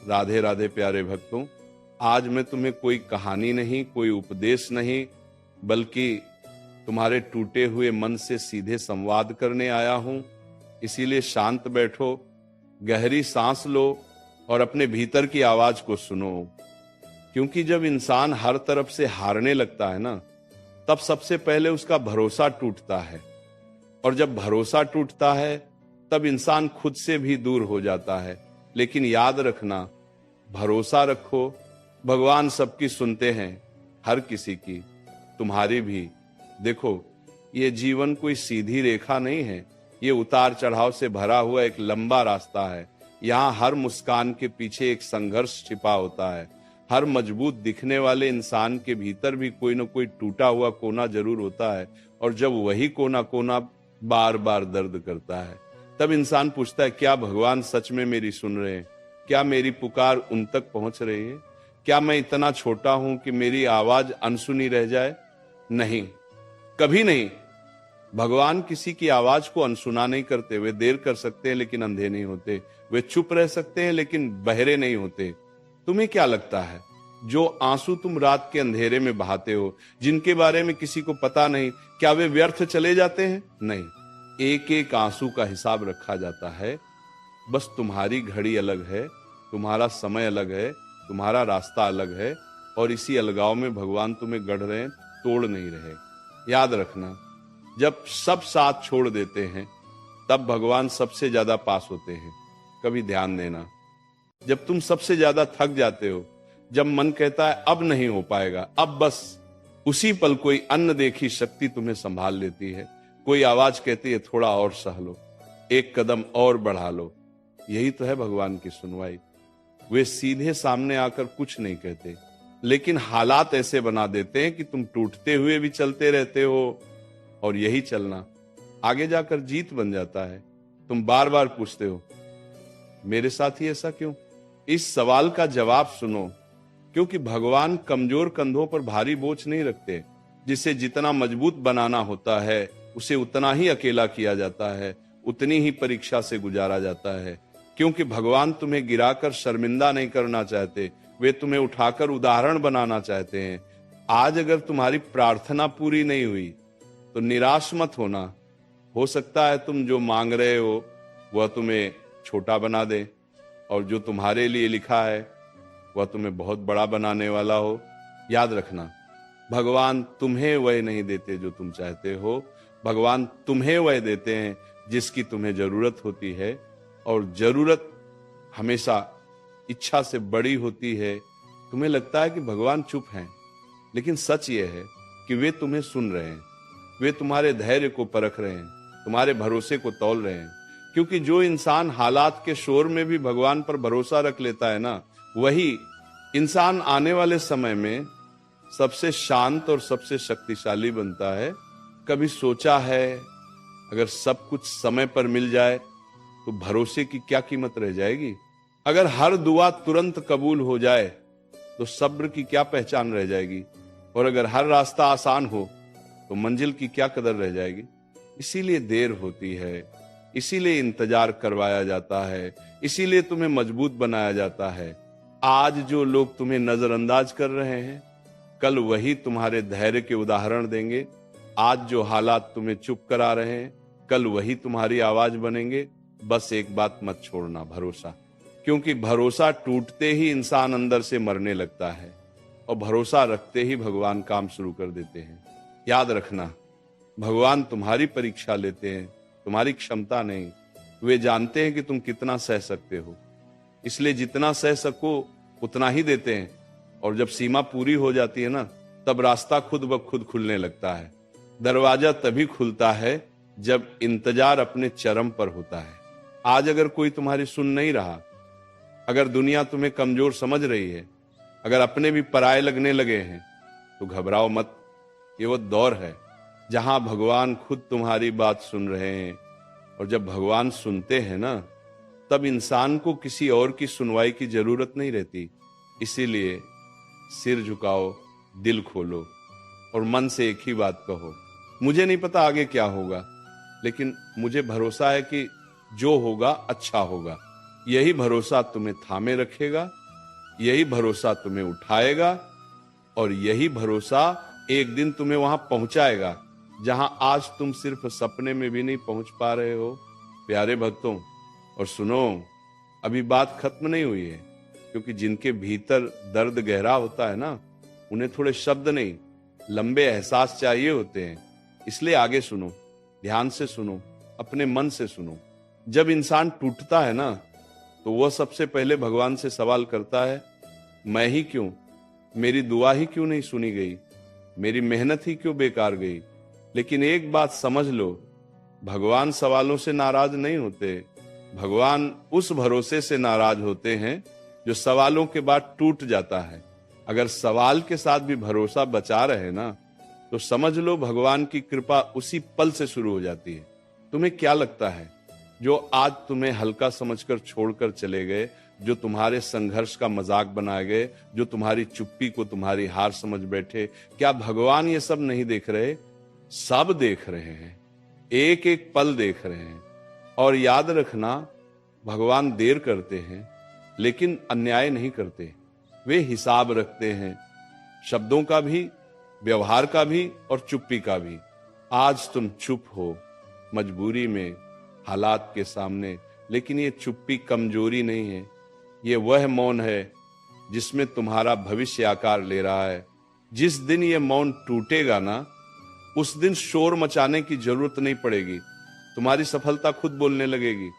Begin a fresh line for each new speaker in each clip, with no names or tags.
राधे राधे प्यारे भक्तों, आज मैं तुम्हें कोई कहानी नहीं, कोई उपदेश नहीं, बल्कि तुम्हारे टूटे हुए मन से सीधे संवाद करने आया हूं। इसीलिए शांत बैठो, गहरी सांस लो और अपने भीतर की आवाज को सुनो। क्योंकि जब इंसान हर तरफ से हारने लगता है ना, तब सबसे पहले उसका भरोसा टूटता है। और जब भरोसा टूटता है तब इंसान खुद से भी दूर हो जाता है। लेकिन याद रखना, भरोसा रखो, भगवान सबकी सुनते हैं, हर किसी की, तुम्हारी भी। देखो, ये जीवन कोई सीधी रेखा नहीं है, ये उतार चढ़ाव से भरा हुआ एक लंबा रास्ता है। यहाँ हर मुस्कान के पीछे एक संघर्ष छिपा होता है। हर मजबूत दिखने वाले इंसान के भीतर भी कोई न कोई टूटा हुआ कोना जरूर होता है। और जब वही कोना कोना बार बार दर्द करता है, तब इंसान पूछता है, क्या भगवान सच में मेरी सुन रहे हैं? क्या मेरी पुकार उन तक पहुंच रही है? क्या मैं इतना छोटा हूं कि मेरी आवाज अनसुनी रह जाए? नहीं, कभी नहीं। भगवान किसी की आवाज को अनसुना नहीं करते। वे देर कर सकते हैं लेकिन अंधे नहीं होते। वे चुप रह सकते हैं लेकिन बहरे नहीं होते। तुम्हें क्या लगता है, जो आंसू तुम रात के अंधेरे में बहाते हो, जिनके बारे में किसी को पता नहीं, क्या वे व्यर्थ चले जाते हैं? नहीं, एक एक आंसू का हिसाब रखा जाता है। बस तुम्हारी घड़ी अलग है, तुम्हारा समय अलग है, तुम्हारा रास्ता अलग है, और इसी अलगाव में भगवान तुम्हें गढ़ रहे हैं, तोड़ नहीं रहे। याद रखना, जब सब साथ छोड़ देते हैं तब भगवान सबसे ज्यादा पास होते हैं। कभी ध्यान देना, जब तुम सबसे ज्यादा थक जाते हो, जब मन कहता है अब नहीं हो पाएगा, अब बस, उसी पल कोई अन्न देखी शक्ति तुम्हें संभाल लेती है। कोई आवाज कहती है, थोड़ा और सह लो, एक कदम और बढ़ा लो। यही तो है भगवान की सुनवाई। वे सीधे सामने आकर कुछ नहीं कहते, लेकिन हालात ऐसे बना देते हैं कि तुम टूटते हुए भी चलते रहते हो, और यही चलना आगे जाकर जीत बन जाता है। तुम बार बार पूछते हो, मेरे साथ ही ऐसा क्यों? इस सवाल का जवाब सुनो, क्योंकि भगवान कमजोर कंधों पर भारी बोझ नहीं रखते। जिसे जितना मजबूत बनाना होता है, उसे उतना ही अकेला किया जाता है, उतनी ही परीक्षा से गुजारा जाता है। क्योंकि भगवान तुम्हें गिराकर शर्मिंदा नहीं करना चाहते, वे तुम्हें उठाकर उदाहरण बनाना चाहते हैं। आज अगर तुम्हारी प्रार्थना पूरी नहीं हुई तो निराश मत होना। हो सकता है तुम जो मांग रहे हो वह तुम्हें छोटा बना दे, और जो तुम्हारे लिए लिखा है वह तुम्हें बहुत बड़ा बनाने वाला हो। याद रखना, भगवान तुम्हें वह नहीं देते जो तुम चाहते हो, भगवान तुम्हें वह देते हैं जिसकी तुम्हें जरूरत होती है। और जरूरत हमेशा इच्छा से बड़ी होती है। तुम्हें लगता है कि भगवान चुप हैं, लेकिन सच यह है कि वे तुम्हें सुन रहे हैं। वे तुम्हारे धैर्य को परख रहे हैं, तुम्हारे भरोसे को तौल रहे हैं। क्योंकि जो इंसान हालात के शोर में भी भगवान पर भरोसा रख लेता है ना, वही इंसान आने वाले समय में सबसे शांत और सबसे शक्तिशाली बनता है। कभी सोचा है, अगर सब कुछ समय पर मिल जाए तो भरोसे की क्या कीमत रह जाएगी? अगर हर दुआ तुरंत कबूल हो जाए तो सब्र की क्या पहचान रह जाएगी? और अगर हर रास्ता आसान हो तो मंजिल की क्या कदर रह जाएगी? इसीलिए देर होती है, इसीलिए इंतजार करवाया जाता है, इसीलिए तुम्हें मजबूत बनाया जाता है। आज जो लोग तुम्हें नजरअंदाज कर रहे हैं, कल वही तुम्हारे धैर्य के उदाहरण देंगे। आज जो हालात तुम्हें चुप करा रहे हैं, कल वही तुम्हारी आवाज बनेंगे। बस एक बात मत छोड़ना, भरोसा। क्योंकि भरोसा टूटते ही इंसान अंदर से मरने लगता है, और भरोसा रखते ही भगवान काम शुरू कर देते हैं। याद रखना, भगवान तुम्हारी परीक्षा लेते हैं, तुम्हारी क्षमता नहीं। वे जानते हैं कि तुम कितना सह सकते हो, इसलिए जितना सह सको उतना ही देते हैं। और जब सीमा पूरी हो जाती है ना, तब रास्ता खुद ब खुद खुलने लगता है। दरवाजा तभी खुलता है जब इंतजार अपने चरम पर होता है। आज अगर कोई तुम्हारी सुन नहीं रहा, अगर दुनिया तुम्हें कमजोर समझ रही है, अगर अपने भी पराये लगने लगे हैं, तो घबराओ मत। ये वो दौर है जहां भगवान खुद तुम्हारी बात सुन रहे हैं। और जब भगवान सुनते हैं ना, तब इंसान को किसी और की सुनवाई की जरूरत नहीं रहती। इसीलिए सिर झुकाओ, दिल खोलो और मन से एक ही बात कहो, मुझे नहीं पता आगे क्या होगा, लेकिन मुझे भरोसा है कि जो होगा अच्छा होगा। यही भरोसा तुम्हें थामे रखेगा, यही भरोसा तुम्हें उठाएगा और यही भरोसा एक दिन तुम्हें वहां पहुंचाएगा जहां आज तुम सिर्फ सपने में भी नहीं पहुंच पा रहे हो। प्यारे भक्तों, और सुनो, अभी बात खत्म नहीं हुई है, क्योंकि जिनके भीतर दर्द गहरा होता है ना, उन्हें थोड़े शब्द नहीं, लंबे एहसास चाहिए होते हैं। इसलिए आगे सुनो, ध्यान से सुनो, अपने मन से सुनो। जब इंसान टूटता है ना, तो वह सबसे पहले भगवान से सवाल करता है, मैं ही क्यों, मेरी दुआ ही क्यों नहीं सुनी गई, मेरी मेहनत ही क्यों बेकार गई। लेकिन एक बात समझ लो, भगवान सवालों से नाराज नहीं होते, भगवान उस भरोसे से नाराज होते हैं जो सवालों के बाद टूट जाता है। अगर सवाल के साथ भी भरोसा बचा रहे ना, तो समझ लो भगवान की कृपा उसी पल से शुरू हो जाती है। तुम्हें क्या लगता है, जो आज तुम्हें हल्का समझकर छोड़कर चले गए, जो तुम्हारे संघर्ष का मजाक बनाए गए, जो तुम्हारी चुप्पी को तुम्हारी हार समझ बैठे, क्या भगवान ये सब नहीं देख रहे? सब देख रहे हैं, एक एक पल देख रहे हैं। और याद रखना, भगवान देर करते हैं लेकिन अन्याय नहीं करते। वे हिसाब रखते हैं, शब्दों का भी, व्यवहार का भी और चुप्पी का भी। आज तुम चुप हो मजबूरी में, हालात के सामने, लेकिन ये चुप्पी कमजोरी नहीं है, ये वह मौन है जिसमें तुम्हारा भविष्य आकार ले रहा है। जिस दिन ये मौन टूटेगा ना, उस दिन शोर मचाने की जरूरत नहीं पड़ेगी, तुम्हारी सफलता खुद बोलने लगेगी।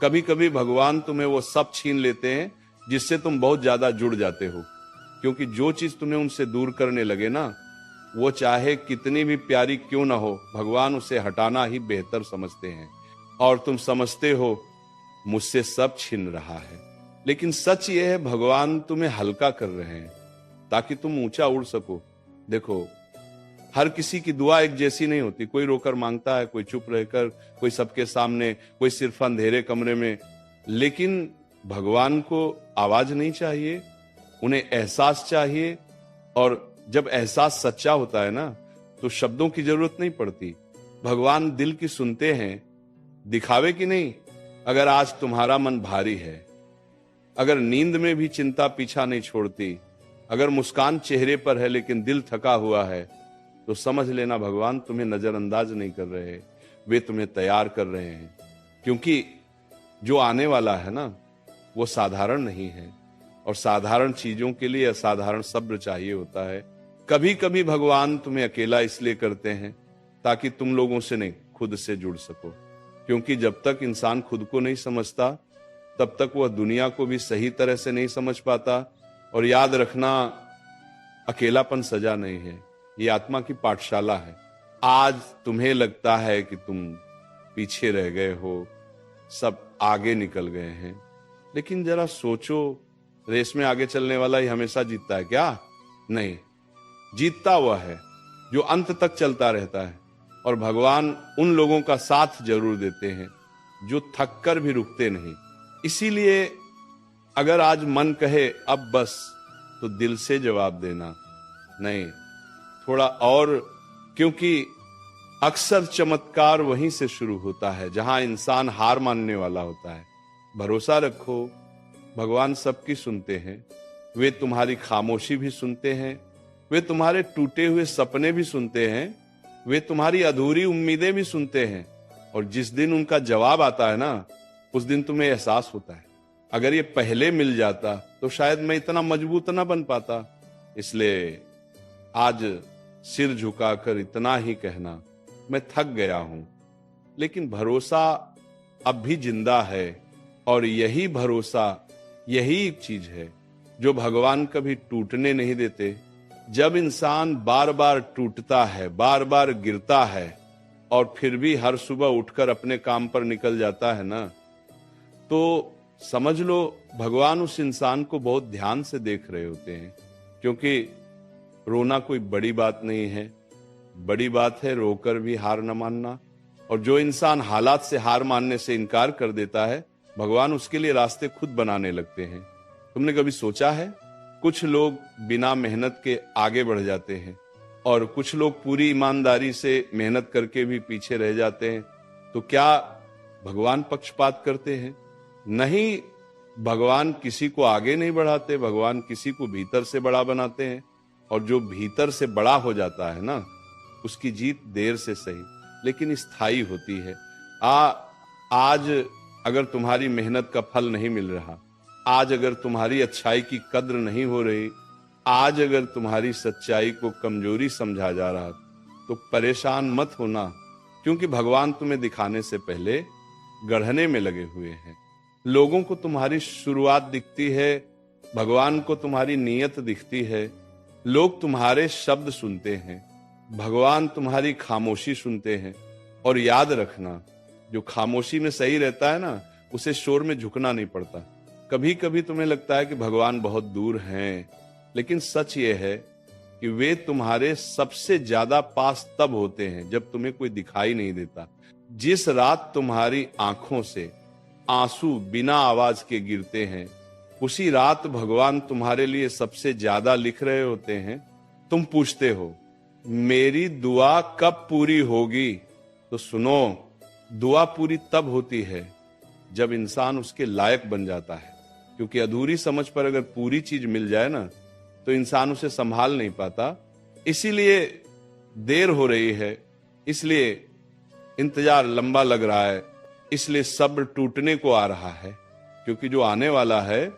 कभी कभी भगवान तुम्हें वो सब छीन लेते हैं जिससे तुम बहुत ज्यादा जुड़ जाते हो, क्योंकि जो चीज तुम्हें उनसे दूर करने लगे ना, वो चाहे कितनी भी प्यारी क्यों ना हो, भगवान उसे हटाना ही बेहतर समझते हैं। और तुम समझते हो मुझसे सब छिन रहा है, लेकिन सच ये है, भगवान तुम्हें हल्का कर रहे हैं ताकि तुम ऊंचा उड़ सको। देखो, हर किसी की दुआ एक जैसी नहीं होती, कोई रोकर मांगता है, कोई चुप रहकर, कोई सबके सामने, कोई सिर्फ अंधेरे कमरे में। लेकिन भगवान को आवाज नहीं चाहिए, उन्हें एहसास चाहिए। और जब एहसास सच्चा होता है ना, तो शब्दों की जरूरत नहीं पड़ती। भगवान दिल की सुनते हैं, दिखावे की नहीं। अगर आज तुम्हारा मन भारी है, अगर नींद में भी चिंता पीछा नहीं छोड़ती, अगर मुस्कान चेहरे पर है लेकिन दिल थका हुआ है, तो समझ लेना भगवान तुम्हें नजरअंदाज नहीं कर रहे, वे तुम्हें तैयार कर रहे हैं। क्योंकि जो आने वाला है ना, वो साधारण नहीं है, और साधारण चीजों के लिए असाधारण सब्र चाहिए होता है। कभी कभी भगवान तुम्हें अकेला इसलिए करते हैं ताकि तुम लोगों से नहीं, खुद से जुड़ सको। क्योंकि जब तक इंसान खुद को नहीं समझता, तब तक वह दुनिया को भी सही तरह से नहीं समझ पाता। और याद रखना, अकेलापन सजा नहीं है, ये आत्मा की पाठशाला है। आज तुम्हें लगता है कि तुम पीछे रह गए हो, सब आगे निकल गए हैं, लेकिन जरा सोचो, रेस में आगे चलने वाला ही हमेशा जीतता है क्या? नहीं, जीतता हुआ है जो अंत तक चलता रहता है। और भगवान उन लोगों का साथ जरूर देते हैं जो थक कर भी रुकते नहीं। इसीलिए अगर आज मन कहे अब बस, तो दिल से जवाब देना, नहीं, थोड़ा और। क्योंकि अक्सर चमत्कार वहीं से शुरू होता है जहां इंसान हार मानने वाला होता है। भरोसा रखो, भगवान सबकी सुनते हैं, वे तुम्हारी खामोशी भी सुनते हैं, वे तुम्हारे टूटे हुए सपने भी सुनते हैं, वे तुम्हारी अधूरी उम्मीदें भी सुनते हैं। और जिस दिन उनका जवाब आता है ना, उस दिन तुम्हें एहसास होता है, अगर ये पहले मिल जाता तो शायद मैं इतना मजबूत ना बन पाता। इसलिए आज सिर झुकाकर इतना ही कहना, मैं थक गया हूं, लेकिन भरोसा अब भी जिंदा है। और यही भरोसा, यही एक चीज है जो भगवान कभी टूटने नहीं देते। जब इंसान बार बार टूटता है, बार बार गिरता है, और फिर भी हर सुबह उठकर अपने काम पर निकल जाता है ना, तो समझ लो भगवान उस इंसान को बहुत ध्यान से देख रहे होते हैं। क्योंकि रोना कोई बड़ी बात नहीं है, बड़ी बात है रोकर भी हार न मानना। और जो इंसान हालात से हार मानने से इनकार कर देता है, भगवान उसके लिए रास्ते खुद बनाने लगते हैं। तुमने कभी सोचा है, कुछ लोग बिना मेहनत के आगे बढ़ जाते हैं और कुछ लोग पूरी ईमानदारी से मेहनत करके भी पीछे रह जाते हैं। तो क्या भगवान पक्षपात करते हैं? नहीं, भगवान किसी को आगे नहीं बढ़ाते, भगवान किसी को भीतर से बड़ा बनाते हैं। और जो भीतर से बड़ा हो जाता है ना, उसकी जीत देर से सही लेकिन स्थायी होती है। आज अगर तुम्हारी मेहनत का फल नहीं मिल रहा, आज अगर तुम्हारी अच्छाई की कद्र नहीं हो रही, आज अगर तुम्हारी सच्चाई को कमजोरी समझा जा रहा, तो परेशान मत होना, क्योंकि भगवान तुम्हें दिखाने से पहले गढ़ने में लगे हुए हैं। लोगों को तुम्हारी शुरुआत दिखती है, भगवान को तुम्हारी नीयत दिखती है। लोग तुम्हारे शब्द सुनते हैं, भगवान तुम्हारी खामोशी सुनते हैं। और याद रखना, जो खामोशी में सही रहता है ना, उसे शोर में झुकना नहीं पड़ता। कभी कभी तुम्हें लगता है कि भगवान बहुत दूर हैं, लेकिन सच ये है कि वे तुम्हारे सबसे ज्यादा पास तब होते हैं जब तुम्हें कोई दिखाई नहीं देता। जिस रात तुम्हारी आंखों से आंसू बिना आवाज के गिरते हैं, उसी रात भगवान तुम्हारे लिए सबसे ज्यादा लिख रहे होते हैं। तुम पूछते हो मेरी दुआ कब पूरी होगी, तो सुनो, दुआ पूरी तब होती है जब इंसान उसके लायक बन जाता है। क्योंकि अधूरी समझ पर अगर पूरी चीज मिल जाए ना, तो इंसान उसे संभाल नहीं पाता। इसीलिए देर हो रही है, इसलिए इंतजार लंबा लग रहा है, इसलिए सब्र टूटने को आ रहा है। क्योंकि जो आने वाला है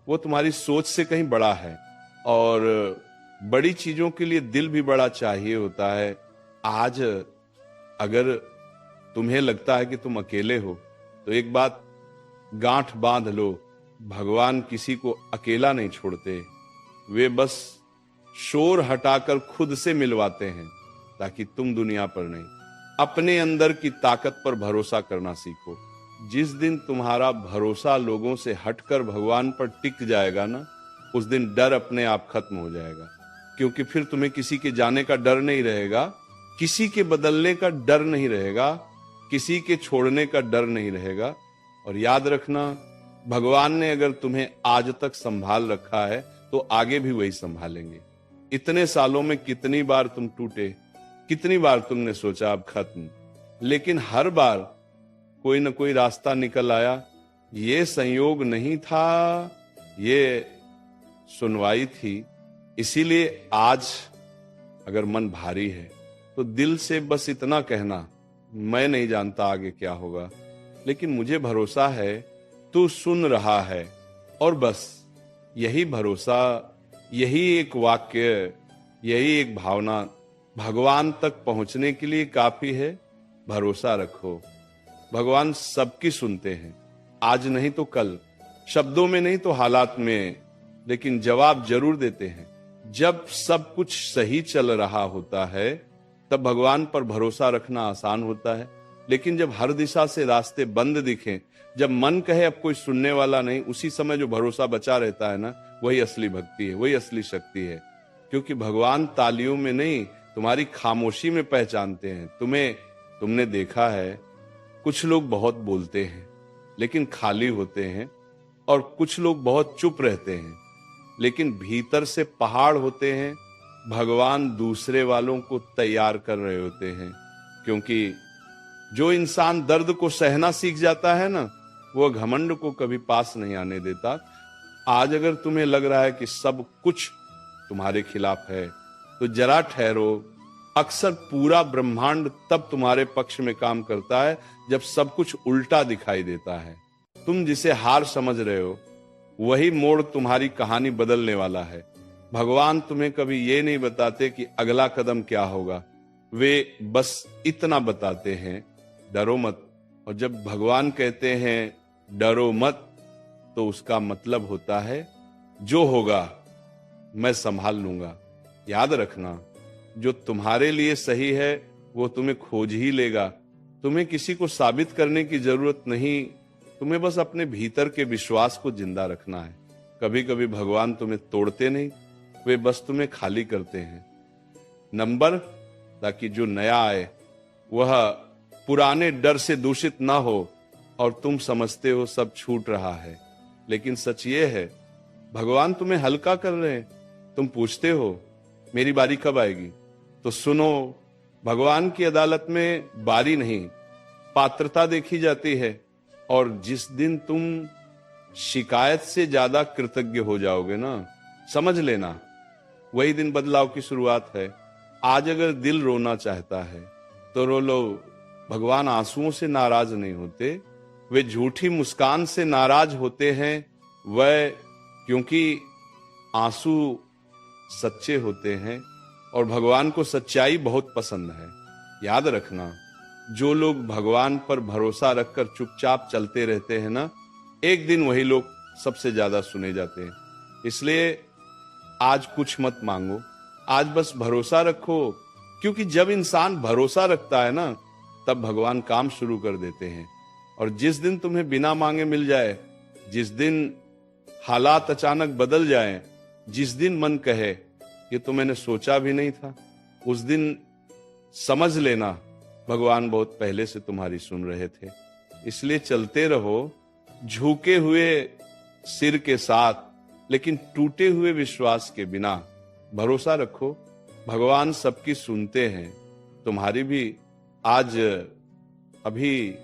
वो तुम्हारी सोच से कहीं बड़ा है, और बड़ी चीजों के लिए दिल भी बड़ा चाहिए होता है। आज अगर तुम्हें लगता है कि तुम अकेले हो, तो एक बात गांठ बांध लो, भगवान किसी को अकेला नहीं छोड़ते। वे बस शोर हटाकर खुद से मिलवाते हैं, ताकि तुम दुनिया पर नहीं, अपने अंदर की ताकत पर भरोसा करना सीखो। जिस दिन तुम्हारा भरोसा लोगों से हटकर भगवान पर टिक जाएगा ना, उस दिन डर अपने आप खत्म हो जाएगा। क्योंकि फिर तुम्हें किसी के जाने का डर नहीं रहेगा, किसी के बदलने का डर नहीं रहेगा, किसी के छोड़ने का डर नहीं रहेगा। और याद रखना, भगवान ने अगर तुम्हें आज तक संभाल रखा है, तो आगे भी वही संभालेंगे। इतने सालों में कितनी बार तुम टूटे, कितनी बार तुमने सोचा अब खत्म, लेकिन हर बार कोई न कोई रास्ता निकल आया। ये संयोग नहीं था, ये सुनवाई थी। इसीलिए आज अगर मन भारी है, तो दिल से बस इतना कहना, मैं नहीं जानता आगे क्या होगा, लेकिन मुझे भरोसा है तू सुन रहा है। और बस यही भरोसा, यही एक वाक्य, यही एक भावना भगवान तक पहुंचने के लिए काफी है। भरोसा रखो, भगवान सबकी सुनते हैं, आज नहीं तो कल, शब्दों में नहीं तो हालात में, लेकिन जवाब जरूर देते हैं। जब सब कुछ सही चल रहा होता है, तब भगवान पर भरोसा रखना आसान होता है। लेकिन जब हर दिशा से रास्ते बंद दिखें, जब मन कहे अब कोई सुनने वाला नहीं, उसी समय जो भरोसा बचा रहता है ना, वही असली भक्ति है, वही असली शक्ति है। क्योंकि भगवान तालियों में नहीं, तुम्हारी खामोशी में पहचानते हैं। तुमने देखा है, कुछ लोग बहुत बोलते हैं लेकिन खाली होते हैं, और कुछ लोग बहुत चुप रहते हैं लेकिन भीतर से पहाड़ होते हैं। भगवान दूसरे वालों को तैयार कर रहे होते हैं। क्योंकि जो इंसान दर्द को सहना सीख जाता है ना, वो घमंड को कभी पास नहीं आने देता। आज अगर तुम्हें लग रहा है कि सब कुछ तुम्हारे खिलाफ है, तो जरा ठहरो। अक्सर पूरा ब्रह्मांड तब तुम्हारे पक्ष में काम करता है जब सब कुछ उल्टा दिखाई देता है। तुम जिसे हार समझ रहे हो, वही मोड़ तुम्हारी कहानी बदलने वाला है। भगवान तुम्हें कभी ये नहीं बताते कि अगला कदम क्या होगा, वे बस इतना बताते हैं, डरो मत। और जब भगवान कहते हैं डरो मत, तो उसका मतलब होता है जो होगा मैं संभाल लूंगा। याद रखना, जो तुम्हारे लिए सही है वो तुम्हें खोज ही लेगा। तुम्हें किसी को साबित करने की जरूरत नहीं, तुम्हें बस अपने भीतर के विश्वास को जिंदा रखना है। कभी कभी भगवान तुम्हें तोड़ते नहीं, वे बस तुम्हें खाली करते हैं। नंबर, ताकि जो नया आए वह पुराने डर से दूषित ना हो, और तुम समझते हो सब छूट रहा है, लेकिन सच ये है भगवान तुम्हें हल्का कर रहे हैं। तुम पूछते हो मेरी बारी कब आएगी, तो सुनो, भगवान की अदालत में बारी नहीं, पात्रता देखी जाती है। और जिस दिन तुम शिकायत से ज्यादा कृतज्ञ हो जाओगे ना, समझ लेना वही दिन बदलाव की शुरुआत है। आज अगर दिल रोना चाहता है तो रो लो। भगवान आंसुओं से नाराज नहीं होते, वे झूठी मुस्कान से नाराज होते हैं। वह क्योंकि आंसू सच्चे होते हैं और भगवान को सच्चाई बहुत पसंद है। याद रखना, जो लोग भगवान पर भरोसा रखकर चुपचाप चलते रहते हैं ना, एक दिन वही लोग सबसे ज्यादा सुने जाते हैं। इसलिए आज कुछ मत मांगो, आज बस भरोसा रखो, क्योंकि जब इंसान भरोसा रखता है ना, तब भगवान काम शुरू कर देते हैं। और जिस दिन तुम्हें बिना मांगे मिल जाए, जिस दिन हालात अचानक बदल जाएं, जिस दिन मन कहे ये तो मैंने सोचा भी नहीं था, उस दिन समझ लेना भगवान बहुत पहले से तुम्हारी सुन रहे थे। इसलिए चलते रहो झुके हुए सिर के साथ, लेकिन टूटे हुए विश्वास के बिना। भरोसा रखो, भगवान सबकी सुनते हैं, तुम्हारी भी। आज अभी